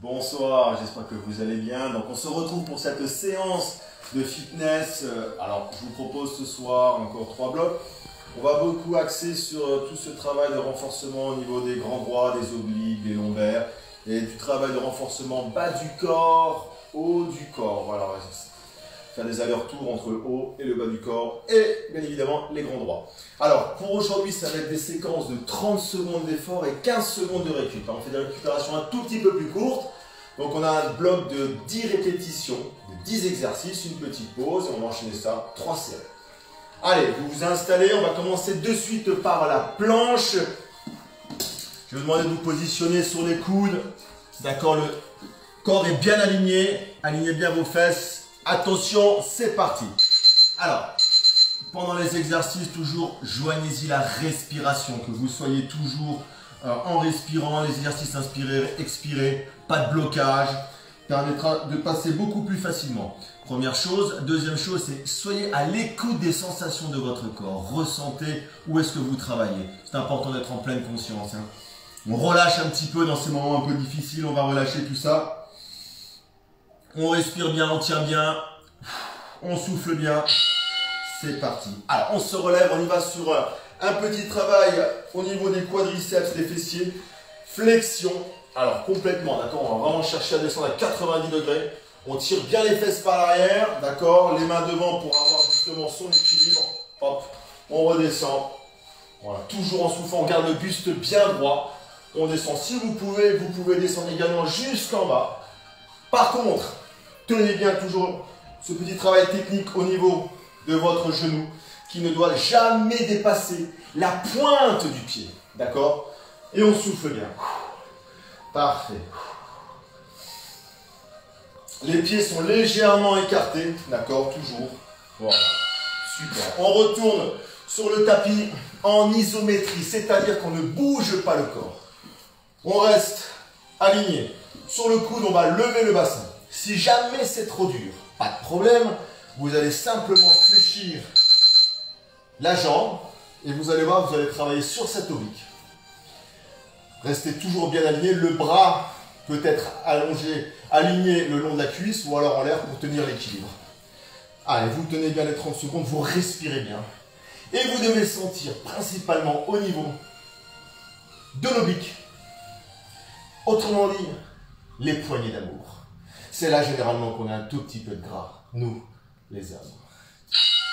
Bonsoir, j'espère que vous allez bien. Donc on se retrouve pour cette séance de fitness. Alors je vous propose ce soir encore 3 blocs. On va beaucoup axer sur tout ce travail de renforcement au niveau des grands droits, des obliques, des lombaires et du travail de renforcement bas du corps, haut du corps. Voilà, faire des allers-retours entre le haut et le bas du corps et bien évidemment les grands droits. Alors pour aujourd'hui, ça va être des séquences de 30 secondes d'effort et 15 secondes de récup. On fait des récupérations un tout petit peu plus courtes. Donc on a un bloc de 10 répétitions, de 10 exercices, une petite pause et on va enchaîner ça 3 séries. Allez, vous vous installez, on va commencer de suite par la planche. Je vais vous demander de vous positionner sur les coudes. D'accord, le corps est bien aligné, alignez bien vos fesses. Attention, c'est parti. Alors, pendant les exercices, toujours joignez-y la respiration, que vous soyez toujours en respirant, les exercices inspirés, expirés, pas de blocage, permettra de passer beaucoup plus facilement. Première chose. Deuxième chose, c'est soyez à l'écoute des sensations de votre corps. Ressentez où est-ce que vous travaillez. C'est important d'être en pleine conscience. Hein. On relâche un petit peu dans ces moments un peu difficiles, on va relâcher tout ça. On respire bien, on tient bien, on souffle bien. C'est parti. Alors, on se relève, on y va sur un petit travail au niveau des quadriceps, des fessiers. Flexion. Alors, complètement, d'accord. On va vraiment chercher à descendre à 90 degrés. On tire bien les fesses par l'arrière, d'accord. Les mains devant pour avoir justement son équilibre. Hop, on redescend. Voilà, toujours en soufflant, on garde le buste bien droit. On descend. Si vous pouvez descendre également jusqu'en bas. Par contre, tenez bien toujours ce petit travail technique au niveau de votre genou qui ne doit jamais dépasser la pointe du pied. D'accord? Et on souffle bien. Parfait. Les pieds sont légèrement écartés. D'accord? Toujours. Voilà. Super. On retourne sur le tapis en isométrie, c'est-à-dire qu'on ne bouge pas le corps. On reste aligné. Sur le coude, on va lever le bassin. Si jamais c'est trop dur, pas de problème. Vous allez simplement fléchir la jambe et vous allez voir, vous allez travailler sur cette oblique. Restez toujours bien aligné. Le bras peut être allongé, aligné le long de la cuisse ou alors en l'air pour tenir l'équilibre. Allez, vous tenez bien les 30 secondes, vous respirez bien. Et vous devez sentir principalement au niveau de l'oblique. Autrement dit, les poignées d'amour. C'est là généralement qu'on a un tout petit peu de gras, nous, les hommes.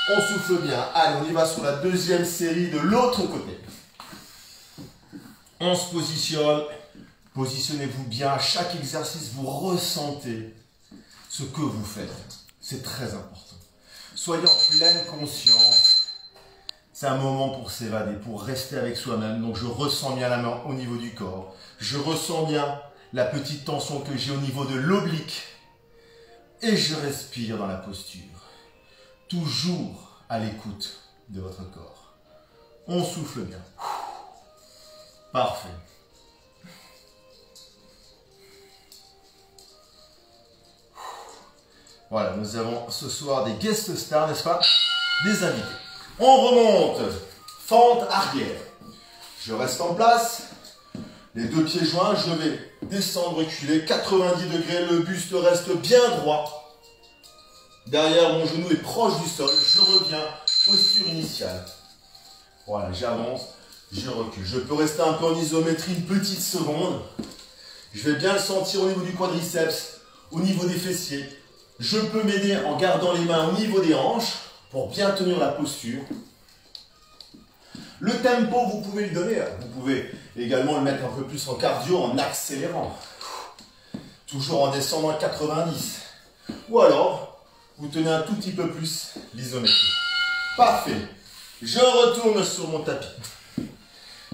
On souffle bien. Allez, on y va sur la deuxième série de l'autre côté. On se positionne. Positionnez-vous bien. À chaque exercice, vous ressentez ce que vous faites. C'est très important. Soyez en pleine conscience. C'est un moment pour s'évader, pour rester avec soi-même. Donc, je ressens bien la main au niveau du corps. Je ressens bien la petite tension que j'ai au niveau de l'oblique. Et je respire dans la posture. Toujours à l'écoute de votre corps. On souffle bien. Parfait. Voilà, nous avons ce soir des guest stars, n'est-ce pas? Des invités. On remonte. Fente arrière. Je reste en place. Les deux pieds joints, je vais descendre, reculer, 90 degrés, le buste reste bien droit. Derrière, mon genou est proche du sol, je reviens, posture initiale. Voilà, j'avance, je recule. Je peux rester un peu en isométrie une petite seconde. Je vais bien le sentir au niveau du quadriceps, au niveau des fessiers. Je peux m'aider en gardant les mains au niveau des hanches pour bien tenir la posture. Le tempo, vous pouvez le donner. Vous pouvez également le mettre un peu plus en cardio, en accélérant. Toujours en descendant à 90. Ou alors, vous tenez un tout petit peu plus l'isométrie. Parfait. Je retourne sur mon tapis.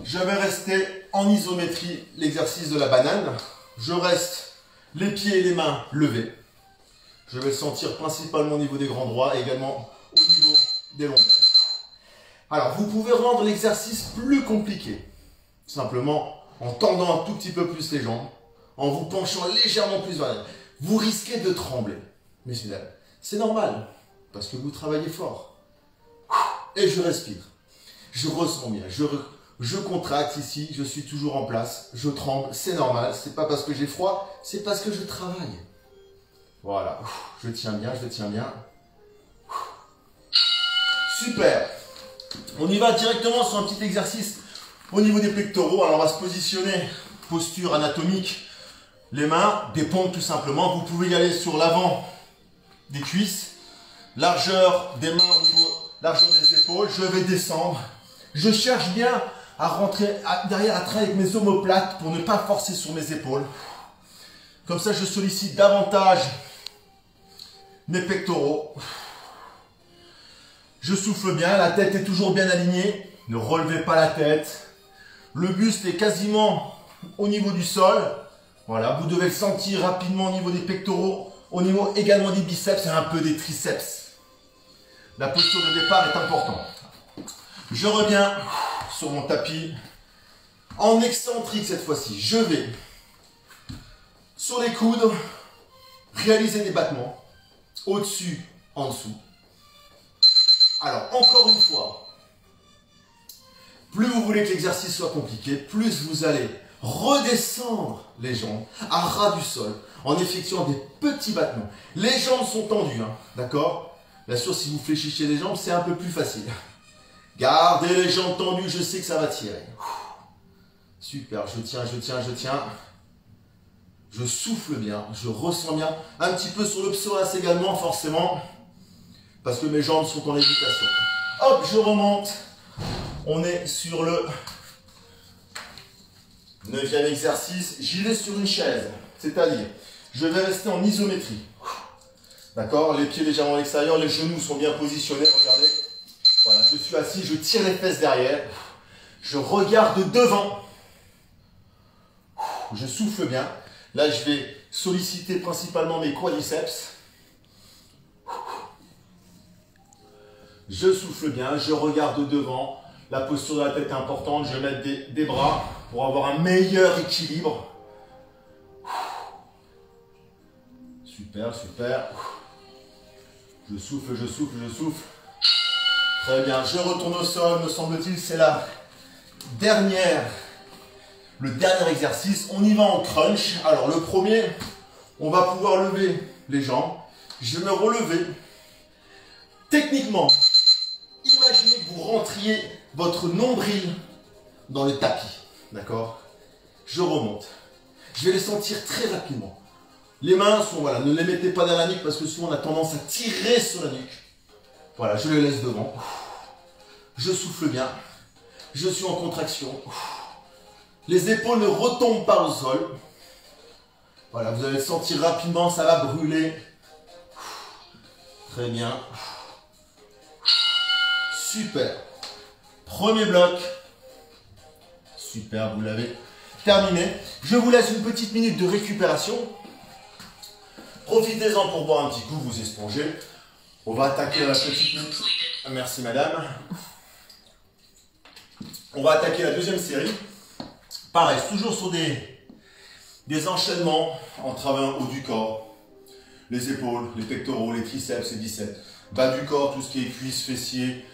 Je vais rester en isométrie, l'exercice de la banane. Je reste les pieds et les mains levés. Je vais le sentir principalement au niveau des grands droits et également au niveau des lombaires. Alors, vous pouvez rendre l'exercice plus compliqué. Simplement en tendant un tout petit peu plus les jambes, en vous penchant légèrement plus vers l'arrière. Vous risquez de trembler. Mais c'est normal, parce que vous travaillez fort. Et je respire. Je ressens bien. Je Je contracte ici, je suis toujours en place, je tremble, c'est normal, c'est pas parce que j'ai froid, c'est parce que je travaille. Voilà, je tiens bien, je tiens bien. Super. On y va directement sur un petit exercice au niveau des pectoraux. Alors on va se positionner, posture anatomique, les mains, des pompes tout simplement. Vous pouvez y aller sur l'avant des cuisses, largeur des mains au niveau, largeur des épaules. Je vais descendre. Je cherche bien à rentrer derrière, à travailler avec mes omoplates pour ne pas forcer sur mes épaules. Comme ça, je sollicite davantage mes pectoraux. Je souffle bien, la tête est toujours bien alignée. Ne relevez pas la tête. Le buste est quasiment au niveau du sol. Voilà, vous devez le sentir rapidement au niveau des pectoraux, au niveau également des biceps et un peu des triceps. La posture de départ est importante. Je reviens sur mon tapis. En excentrique cette fois-ci, je vais sur les coudes réaliser des battements. Au-dessus, en dessous. Alors, encore une fois, plus vous voulez que l'exercice soit compliqué, plus vous allez redescendre les jambes à ras du sol en effectuant des petits battements. Les jambes sont tendues, hein, d'accord? Bien sûr, si vous fléchissez les jambes, c'est un peu plus facile. Gardez les jambes tendues, je sais que ça va tirer. Super, je tiens, je tiens, je tiens. Je souffle bien, je ressens bien. Un petit peu sur le psoas également, forcément. Parce que mes jambes sont en lévitation. Hop, je remonte. On est sur le 9e exercice. J'y vais sur une chaise. C'est-à-dire, je vais rester en isométrie. D'accord? Les pieds légèrement à l'extérieur, les genoux sont bien positionnés. Regardez. Voilà, je suis assis, je tire les fesses derrière. Je regarde devant. Je souffle bien. Là, je vais solliciter principalement mes quadriceps. Je souffle bien, je regarde devant. La posture de la tête est importante. Je vais mettre des bras pour avoir un meilleur équilibre. Super, super. Je souffle, je souffle, je souffle. Très bien, je retourne au sol, me semble-t-il, c'est le dernier exercice. On y va en crunch. Alors le premier, on va pouvoir lever les jambes. Je vais me relever. Techniquement, imaginez que vous rentriez votre nombril dans le tapis. D'accord? Je remonte. Je vais les sentir très rapidement. Les mains sont, voilà, ne les mettez pas dans la nuque parce que souvent on a tendance à tirer sur la nuque. Voilà, je les laisse devant. Je souffle bien. Je suis en contraction. Les épaules ne retombent pas au sol. Voilà, vous allez le sentir rapidement, ça va brûler. Très bien. Super. Premier bloc. Super, vous l'avez terminé. Je vous laisse une petite minute de récupération. Profitez-en pour boire un petit coup, vous espongez. On va attaquer la petite minute. Merci madame. On va attaquer la deuxième série. Pareil, toujours sur des enchaînements en travaillant haut du corps. Les épaules, les pectoraux, les triceps, les biceps. Bas du corps, tout ce qui est cuisses, fessiers,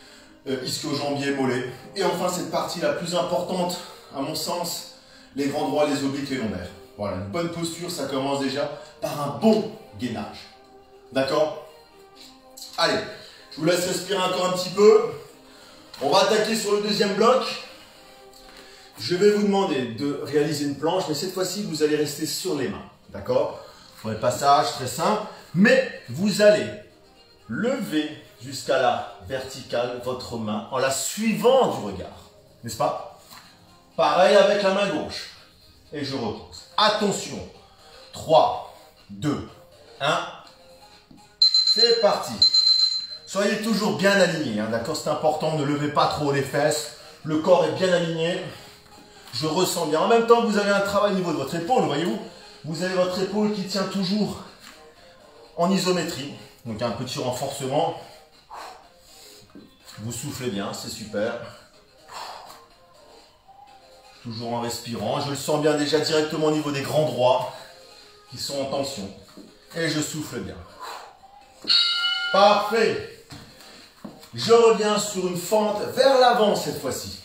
ischio-jambiers, mollets. Et enfin, cette partie la plus importante, à mon sens, les grands droits, les obliques, les lombaires. Voilà, une bonne posture, ça commence déjà par un bon gainage. D'accord? Allez, je vous laisse respirer encore un petit peu. On va attaquer sur le deuxième bloc. Je vais vous demander de réaliser une planche, mais cette fois-ci, vous allez rester sur les mains. D'accord? Pour les passages, très simple. Mais vous allez lever jusqu'à la verticale votre main en la suivant du regard. N'est-ce pas? Pareil avec la main gauche. Et je repose. Attention. 3, 2, 1. C'est parti. Soyez toujours bien alignés. Hein, d'accord? C'est important. Ne levez pas trop les fesses. Le corps est bien aligné. Je ressens bien. En même temps, vous avez un travail au niveau de votre épaule. Voyez-vous? Vous avez votre épaule qui tient toujours en isométrie. Donc un petit renforcement. Vous soufflez bien. C'est super. Toujours en respirant. Je le sens bien déjà directement au niveau des grands droits qui sont en tension. Et je souffle bien. Parfait. Je reviens sur une fente vers l'avant cette fois-ci.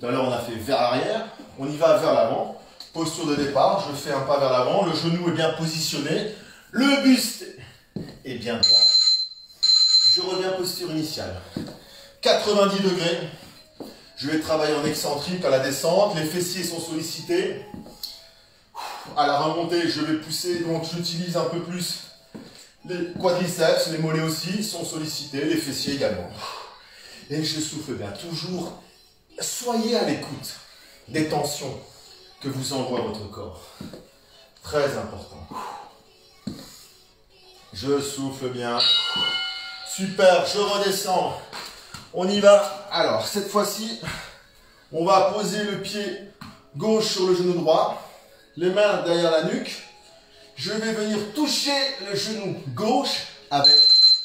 Tout à l'heure, on a fait vers l'arrière. On y va vers l'avant. Posture de départ. Je fais un pas vers l'avant. Le genou est bien positionné. Le buste est bien droit. Je reviens posture initiale. 90 degrés. Je vais travailler en excentrique à la descente. Les fessiers sont sollicités. À la remontée, je vais pousser. Donc, j'utilise un peu plus les quadriceps. Les mollets aussi sont sollicités. Les fessiers également. Et je souffle bien. Toujours, soyez à l'écoute des tensions que vous envoie votre corps. Très important. Je souffle bien. Super, je redescends. On y va. Alors, cette fois-ci, on va poser le pied gauche sur le genou droit. Les mains derrière la nuque. Je vais venir toucher le genou gauche avec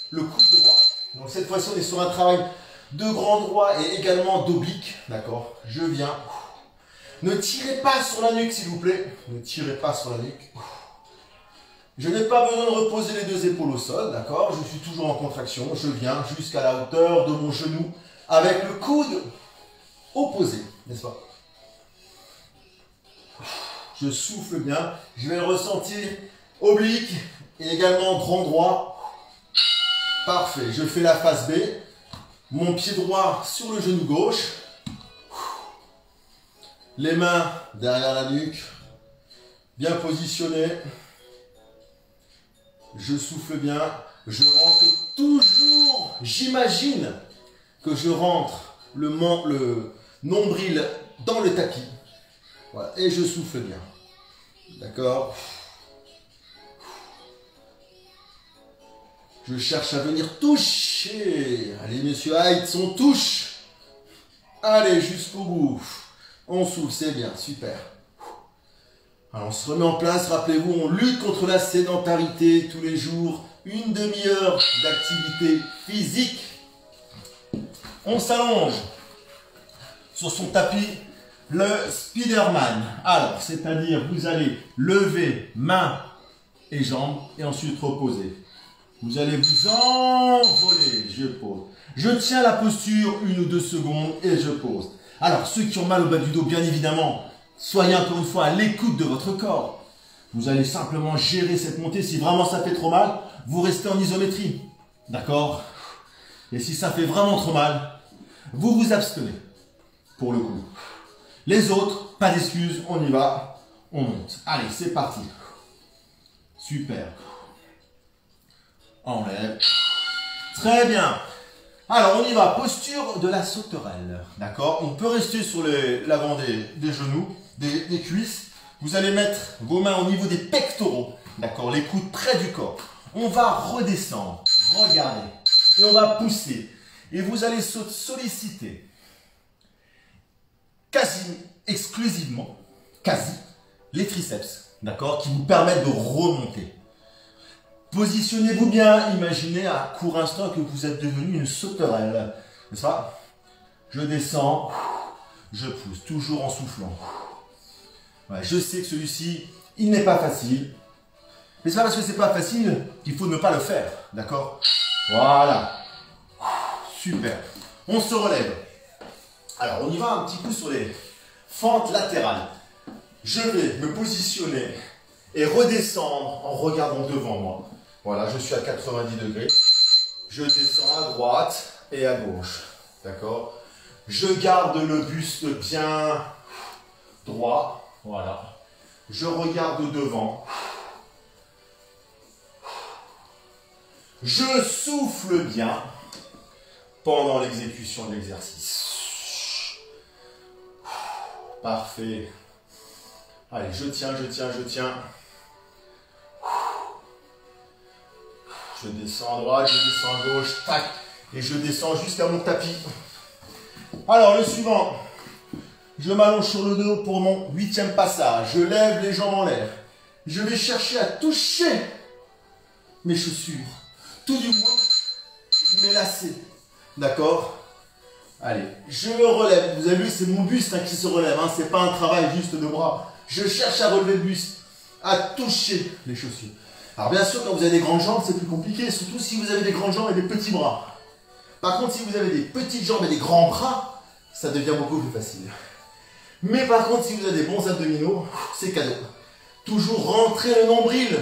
le coude droit. Donc, cette fois-ci, on est sur un travail de grand droit et également d'oblique. D'accord? Je viens. Ne tirez pas sur la nuque, s'il vous plaît. Ne tirez pas sur la nuque. Je n'ai pas besoin de reposer les deux épaules au sol, d'accord? Je suis toujours en contraction. Je viens jusqu'à la hauteur de mon genou avec le coude opposé, n'est-ce pas? Je souffle bien. Je vais le ressentir oblique et également grand droit. Parfait. Je fais la face B. Mon pied droit sur le genou gauche. Les mains derrière la nuque. Bien positionnées. Je souffle bien, je rentre toujours, j'imagine que je rentre le nombril dans le tapis. Voilà, et je souffle bien. D'accord? Je cherche à venir toucher. Allez, monsieur Heights, on touche. Allez, jusqu'au bout. On souffle, c'est bien, super. Alors, on se remet en place, rappelez-vous, on lutte contre la sédentarité tous les jours, une demi-heure d'activité physique. On s'allonge sur son tapis, le Spiderman. Alors, c'est-à-dire, vous allez lever mains et jambes et ensuite reposer. Vous allez vous envoler, je pose. Je tiens la posture 1 ou 2 secondes et je pose. Alors, ceux qui ont mal au bas du dos, bien évidemment, soyez encore une fois à l'écoute de votre corps. Vous allez simplement gérer cette montée. Si vraiment ça fait trop mal, vous restez en isométrie. D'accord? Et si ça fait vraiment trop mal, vous vous abstenez. Pour le coup. Les autres, pas d'excuses, on y va. On monte. Allez, c'est parti. Super. Enlève. Très bien. Alors, on y va. Posture de la sauterelle. D'accord? On peut rester sur l'avant des genoux. Des cuisses, vous allez mettre vos mains au niveau des pectoraux, d'accord, les coudes près du corps. On va redescendre, regardez, et on va pousser. Et vous allez solliciter quasi exclusivement, les triceps, d'accord, qui vous permettent de remonter. Positionnez-vous bien, imaginez à court instant que vous êtes devenu une sauterelle, n'est-ce pas? Je descends, je pousse, toujours en soufflant. Ouais, je sais que celui-ci, il n'est pas facile. Mais c'est pas parce que c'est pas facile qu'il faut ne pas le faire. D'accord? Voilà. Super. On se relève. Alors, on y va un petit coup sur les fentes latérales. Je vais me positionner et redescendre en regardant devant moi. Voilà, je suis à 90 degrés. Je descends à droite et à gauche. D'accord? Je garde le buste bien droit. Voilà. Je regarde devant. Je souffle bien pendant l'exécution de l'exercice. Parfait. Allez, je tiens. Je descends à droite, je descends à gauche, tac, et je descends jusqu'à mon tapis. Alors, le suivant. Je m'allonge sur le dos pour mon 8e passage. Je lève les jambes en l'air. Je vais chercher à toucher mes chaussures. Tout du moins, mes lacets. D'accord? Allez, je me relève. Vous avez vu, c'est mon buste qui se relève. Ce n'est pas un travail juste de bras. Je cherche à relever le buste, à toucher les chaussures. Alors bien sûr, quand vous avez des grandes jambes, c'est plus compliqué. Surtout si vous avez des grandes jambes et des petits bras. Par contre, si vous avez des petites jambes et des grands bras, ça devient beaucoup plus facile. Mais par contre, si vous avez des bons abdominaux, c'est cadeau. Toujours rentrer le nombril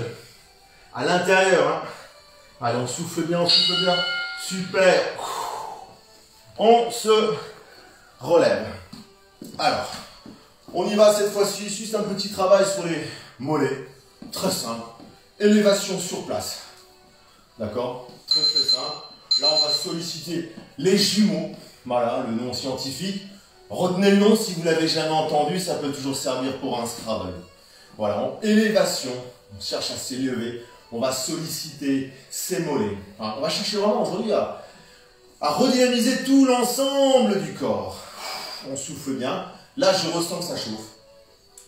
à l'intérieur. Hein. Allez, on souffle bien, on souffle bien. Super. On se relève. Alors, on y va cette fois-ci. Juste un petit travail sur les mollets. Très simple. Élévation sur place. D'accord? Très très simple. Là, on va solliciter les jumeaux. Voilà, le nom scientifique. Retenez le nom si vous l'avez jamais entendu. Ça peut toujours servir pour un Scrabble. Voilà, en élévation. On cherche à s'élever. On va solliciter ses mollets. On va chercher vraiment aujourd'hui à redynamiser tout l'ensemble du corps. On souffle bien. Là, je ressens que ça chauffe.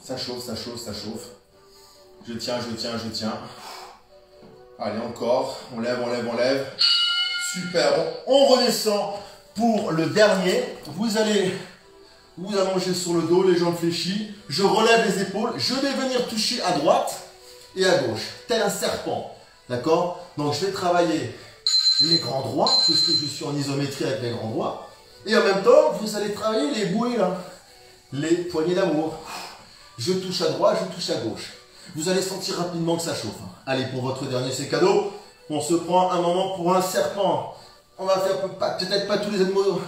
Ça chauffe, ça chauffe, ça chauffe. Je tiens, je tiens, je tiens. Allez, encore. On lève, on lève, on lève. Super. On redescend pour le dernier. Vous allez vous allonger sur le dos, les jambes fléchies. Je relève les épaules. Je vais venir toucher à droite et à gauche, tel un serpent. D'accord? Donc, je vais travailler les grands droits, puisque je suis en isométrie avec les grands droits. Et en même temps, vous allez travailler les bouées, là. Les poignées d'amour. Je touche à droite, je touche à gauche. Vous allez sentir rapidement que ça chauffe. Allez, pour votre dernier, c'est cadeau. On se prend un moment pour un serpent. On va faire peut-être pas tous les animaux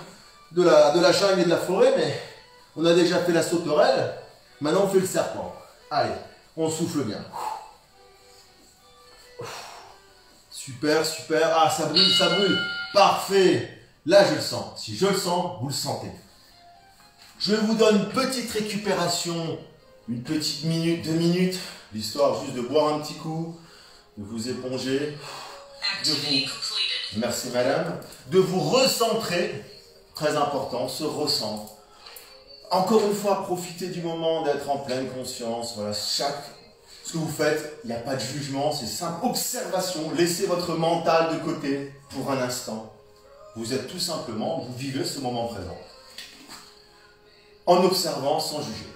de la jungle et de la forêt, mais on a déjà fait la sauterelle. Maintenant, on fait le serpent. Allez, on souffle bien. Super, super. Ah, ça brûle, ça brûle. Parfait. Là, je le sens. Si je le sens, vous le sentez. Je vous donne une petite récupération, une petite minute, 2 minutes, l'histoire juste de boire un petit coup, de vous éponger, merci madame, de vous recentrer, très important, se recentre. Encore une fois, profitez du moment d'être en pleine conscience. Voilà, ce que vous faites, il n'y a pas de jugement, c'est simple. Observation, laissez votre mental de côté pour un instant. Vous êtes tout simplement, vous vivez ce moment présent. En observant sans juger.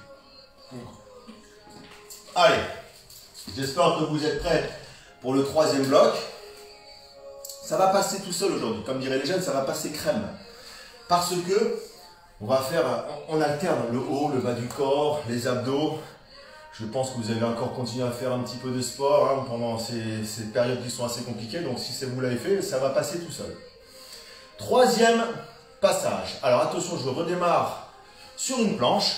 Allez, j'espère que vous êtes prêts pour le 3e bloc. Ça va passer tout seul aujourd'hui. Comme diraient les jeunes, ça va passer crème. Parce que on alterne le haut, le bas du corps, les abdos. Je pense que vous allez encore continuer à faire un petit peu de sport pendant ces périodes qui sont assez compliquées. Donc si vous l'avez fait, ça va passer tout seul. 3e passage. Alors attention, je redémarre sur une planche,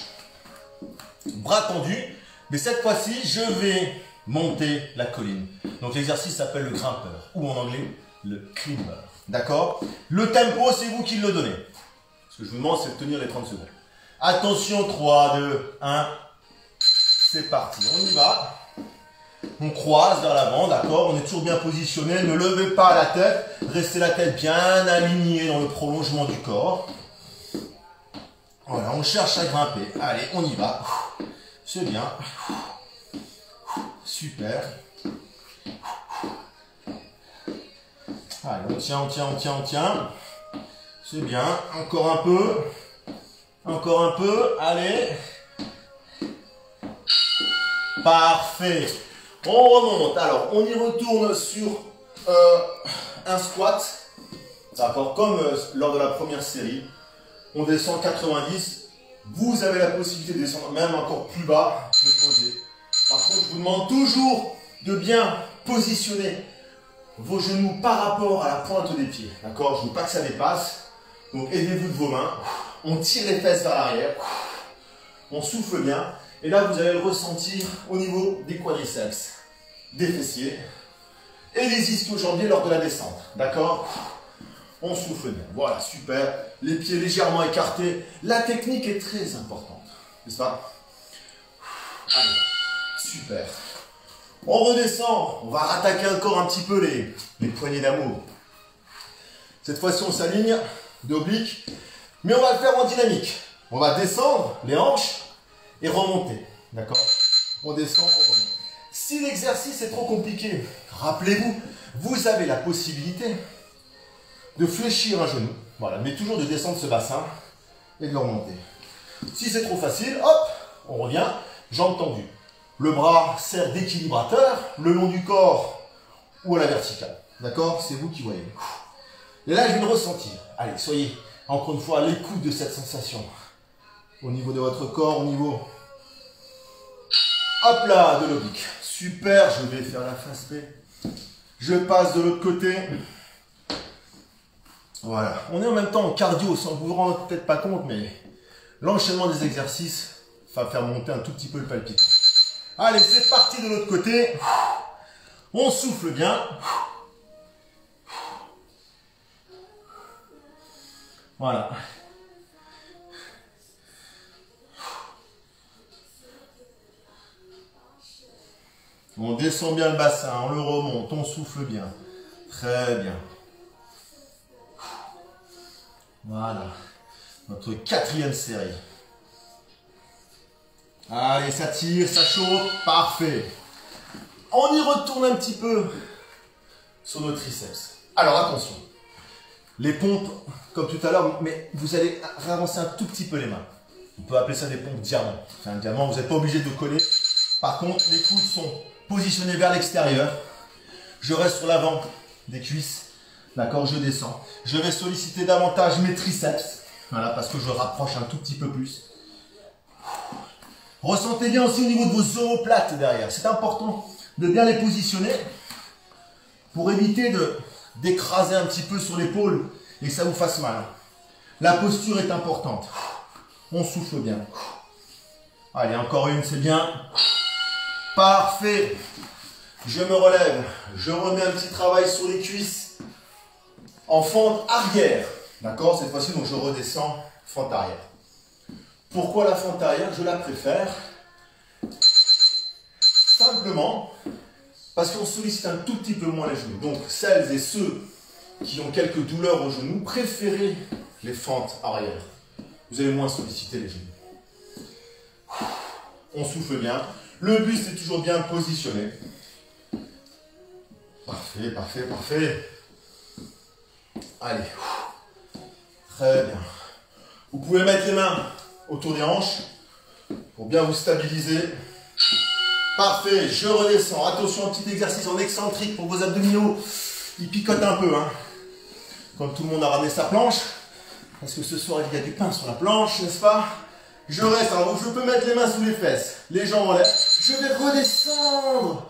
bras tendus, mais cette fois-ci, je vais monter la colline. Donc l'exercice s'appelle le grimpeur, ou en anglais, le climber. D'accord? Le tempo, c'est vous qui le donnez. Ce que je vous demande, c'est de tenir les 30 secondes. Attention, 3, 2, 1, c'est parti. On y va. On croise vers l'avant, d'accord? On est toujours bien positionné. Ne levez pas la tête. Restez la tête bien alignée dans le prolongement du corps. Voilà, on cherche à grimper. Allez, on y va. C'est bien. Super. Allez, on tient, on tient, on tient, on tient. C'est bien. Encore un peu. Encore un peu. Allez. Parfait. On remonte. Alors, on y retourne sur un squat. D'accord, comme lors de la première série. On descend 90. Vous avez la possibilité de descendre même encore plus bas. De poser. Par contre, je vous demande toujours de bien positionner vos genoux par rapport à la pointe des pieds. D'accord? Je ne veux pas que ça dépasse. Donc, aidez-vous de vos mains. On tire les fesses vers l'arrière. On souffle bien. Et là, vous allez le ressentir au niveau des quadriceps, des fessiers et des ischio-jambiers lors de la descente. D'accord? On souffle bien. Voilà, super. Les pieds légèrement écartés. La technique est très importante. N'est-ce pas? Allez, super. On redescend. On va rattaquer encore un petit peu les poignées d'amour. Cette fois-ci, on s'aligne d'oblique. Mais on va le faire en dynamique. On va descendre les hanches et remonter. D'accord? On descend, on remonte. Si l'exercice est trop compliqué, rappelez-vous, vous avez la possibilité de fléchir un genou. Voilà, mais toujours de descendre ce bassin et de le remonter. Si c'est trop facile, hop, on revient, jambes tendues. Le bras sert d'équilibrateur, le long du corps ou à la verticale. D'accord? C'est vous qui voyez. Et là, je vais le ressentir. Allez, soyez Encore une fois, à l'écoute de cette sensation. Au niveau de votre corps, au niveau... Hop là, de l'oblique. Super, je vais faire la face B. Je passe de l'autre côté. Voilà. On est en même temps en cardio, sans vous vous rendre peut-être pas compte, mais l'enchaînement des exercices va faire monter un tout petit peu le palpitant. Allez, c'est parti de l'autre côté. On souffle bien. Voilà. On descend bien le bassin, on le remonte, on souffle bien. Très bien. Voilà. Notre quatrième série. Allez, ça tire, ça chauffe. Parfait. On y retourne un petit peu sur nos triceps. Alors attention. Les pompes, comme tout à l'heure, mais vous allez avancer un tout petit peu les mains. On peut appeler ça des pompes diamants. C'est un diamant, vous n'êtes pas obligé de coller. Par contre, les coudes sont positionnés vers l'extérieur. Je reste sur l'avant des cuisses. D'accord, je descends. Je vais solliciter davantage mes triceps. Voilà, parce que je rapproche un tout petit peu plus. Ressentez bien aussi au niveau de vos omoplates derrière. C'est important de bien les positionner pour éviter d'écraser un petit peu sur l'épaule et que ça vous fasse mal. La posture est importante. On souffle bien. Allez, encore une, c'est bien. Parfait. Je me relève. Je remets un petit travail sur les cuisses en fente arrière. D'accord? Cette fois-ci, donc je redescends fente arrière. Pourquoi la fente arrière? Je la préfère simplement parce qu'on sollicite un tout petit peu moins les genoux. Donc, celles et ceux qui ont quelques douleurs aux genoux, préférez les fentes arrière. Vous allez moins solliciter les genoux. On souffle bien. Le but, c'est toujours bien positionné. Parfait, parfait, parfait. Allez. Très bien. Vous pouvez mettre les mains autour des hanches pour bien vous stabiliser. Parfait, je redescends. Attention, un petit exercice en excentrique pour vos abdominaux. Ils picotent un peu. Hein. Comme tout le monde a ramené sa planche. Parce que ce soir, il y a du pain sur la planche, n'est-ce pas? Je reste. Alors, je peux mettre les mains sous les fesses. Les jambes en l'air. Je vais redescendre.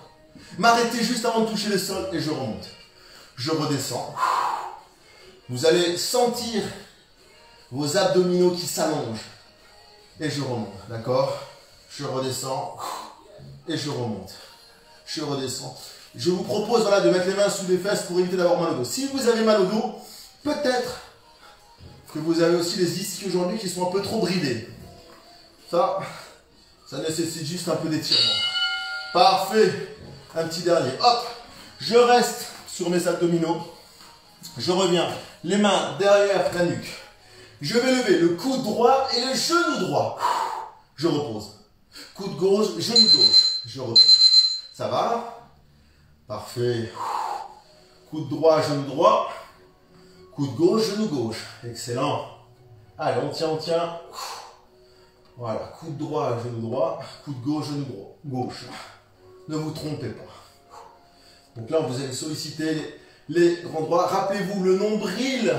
M'arrêter juste avant de toucher le sol et je remonte. Je redescends. Vous allez sentir vos abdominaux qui s'allongent. Et je remonte, d'accord? Je redescends. Et je remonte. Je redescends. Je vous propose voilà, de mettre les mains sous les fesses pour éviter d'avoir mal au dos. Si vous avez mal au dos, peut-être que vous avez aussi les ischios aujourd'hui qui sont un peu trop bridés. Ça nécessite juste un peu d'étirement. Parfait. Un petit dernier. Hop. Je reste sur mes abdominaux. Je reviens. Les mains derrière la nuque. Je vais lever le coude droit et le genou droit. Je repose. Coude gauche, genou gauche. Je repose. Ça va? Parfait. Coude droit, genou droit. Coude gauche, genou gauche. Excellent. Allez, on tient, on tient. Voilà, coude droit, genou droit. Coude gauche, genou droit. Gauche. Ne vous trompez pas. Donc là, vous allez solliciter les endroits. Rappelez-vous, le nombril.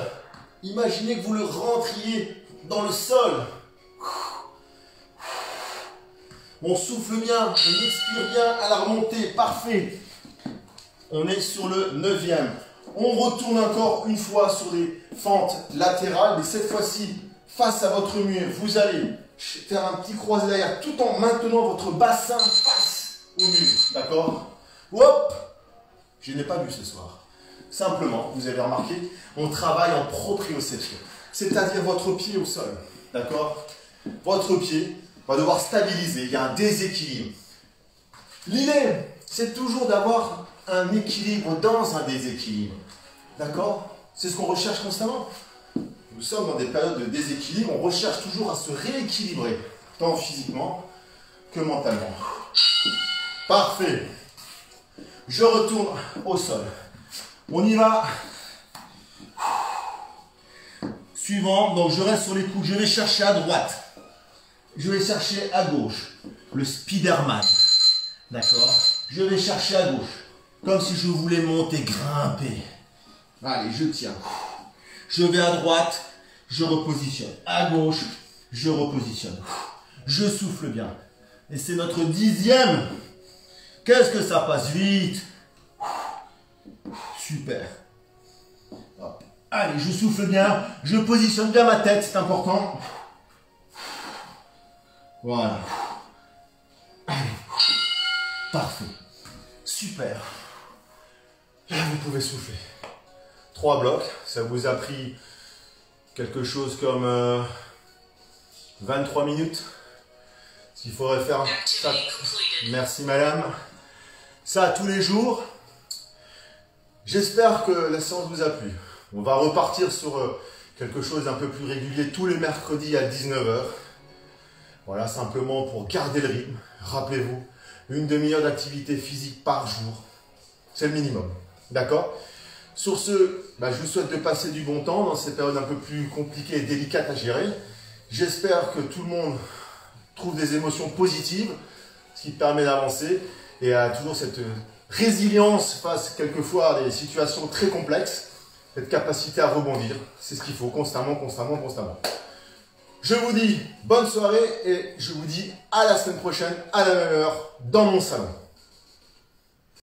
Imaginez que vous le rentriez dans le sol. On souffle bien, on expire bien à la remontée. Parfait. On est sur le 9e. On retourne encore une fois sur les fentes latérales. Mais cette fois-ci, face à votre mur, vous allez faire un petit croisé derrière tout en maintenant votre bassin face au mur. D'accord? Hop! Je n'ai pas bu ce soir. Simplement, vous avez remarqué, on travaille en proprioception. C'est-à-dire votre pied au sol. D'accord? Votre pied va devoir stabiliser. Il y a un déséquilibre. L'idée, c'est toujours d'avoir un équilibre dans un déséquilibre. D'accord? C'est ce qu'on recherche constamment. Nous sommes dans des périodes de déséquilibre. On recherche toujours à se rééquilibrer, tant physiquement que mentalement. Parfait. Je retourne au sol. On y va. Suivant, donc je reste sur les coudes. Je vais chercher à droite. Je vais chercher à gauche. Le Spiderman. D'accord? Je vais chercher à gauche. Comme si je voulais monter, grimper. Allez, je tiens. Je vais à droite. je repositionne. À gauche, je repositionne. Je souffle bien. Et c'est notre 10e. Qu'est-ce que ça passe vite. Super. Hop. Allez, je souffle bien. Je positionne bien ma tête, c'est important. Voilà. Allez. Parfait. Super. Là, vous pouvez souffler. 3 blocs. Ça vous a pris quelque chose comme 23 minutes. S'il faudrait faire ça. Merci madame. Ça tous les jours. J'espère que la séance vous a plu. On va repartir sur quelque chose d'un peu plus régulier tous les mercredis à 19 h. Voilà, simplement pour garder le rythme. Rappelez-vous, une demi-heure d'activité physique par jour. C'est le minimum. D'accord? Sur ce, je vous souhaite de passer du bon temps dans ces périodes un peu plus compliquées et délicates à gérer. J'espère que tout le monde trouve des émotions positives, ce qui permet d'avancer et a toujours cette résilience face quelquefois à des situations très complexes, cette capacité à rebondir. C'est ce qu'il faut constamment. Je vous dis bonne soirée et je vous dis à la semaine prochaine à la même heure dans mon salon.